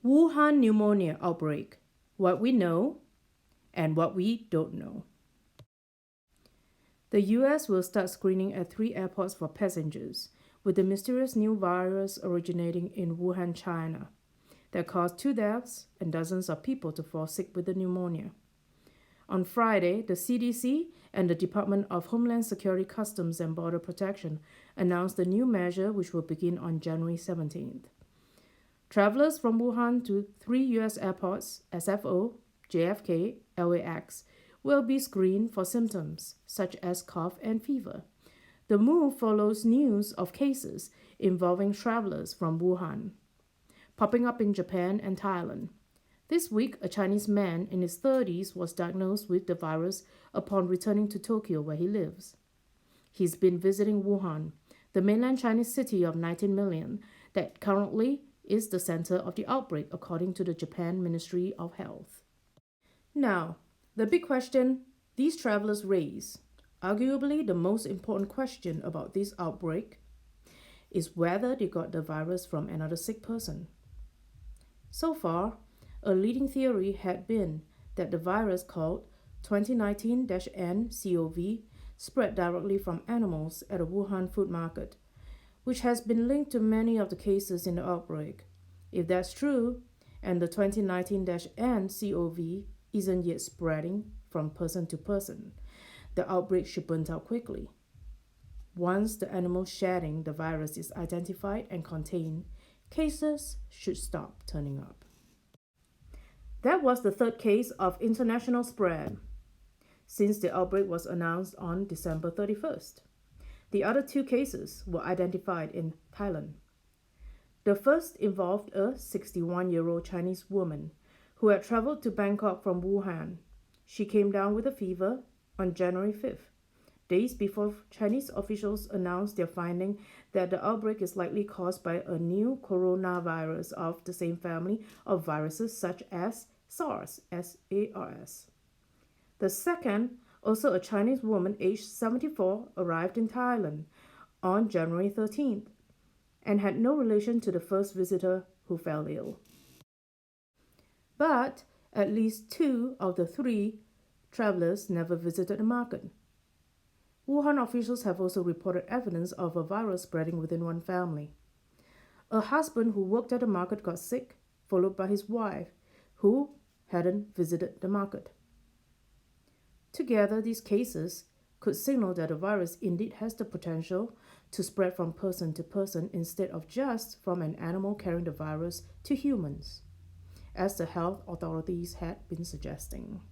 WuHan Pneumonia outbreak, what we know and what we don't know. The US will start screening at 3 airports for passengers with the mysterious new virus originating in Wuhan, China, that caused 2 deaths and dozens of people to fall sick with the pneumonia. On Friday, the CDC and the Department of Homeland Security Customs and Border Protection announced the new measure, which will begin on January 17th. Travelers from Wuhan to 3 U.S. airports, SFO, JFK, LAX, will be screened for symptoms such as cough and fever. The move follows news of cases involving travelers from Wuhan popping up in Japan and Thailand. This week, a Chinese man in his 30s was diagnosed with the virus upon returning to Tokyo, where he lives. He's been visiting Wuhan, the mainland Chinese city of 19 million that currently is the center of the outbreak, according to the Japan Ministry of Health. Now, the big question these travelers raise, arguably the most important question about this outbreak, is whether they got the virus from another sick person. So far, a leading theory had been that the virus called 2019-nCOV spread directly from animals at a Wuhan food market, which has been linked to many of the cases in the outbreak. If that's true, and the 2019-nCOV isn't yet spreading from person to person, the outbreak should burn out quickly. Once the animal shedding the virus is identified and contained, cases should stop turning up. That was the 3rd case of international spread since the outbreak was announced on December 31st. The other 2 cases were identified in Thailand. The first involved a 61-year-old Chinese woman who had traveled to Bangkok from Wuhan. She came down with a fever on January 5th, days before Chinese officials announced their finding that the outbreak is likely caused by a new coronavirus of the same family of viruses such as SARS, SARS. The second, also a Chinese woman aged 74, arrived in Thailand on January 13th and had no relation to the first visitor who fell ill. But at least 2 of the 3 travelers never visited the market. Wuhan officials have also reported evidence of a virus spreading within one family. A husband who worked at the market got sick, followed by his wife, who hadn't visited the market. Together, these cases could signal that the virus indeed has the potential to spread from person to person instead of just from an animal carrying the virus to humans, as the health authorities had been suggesting.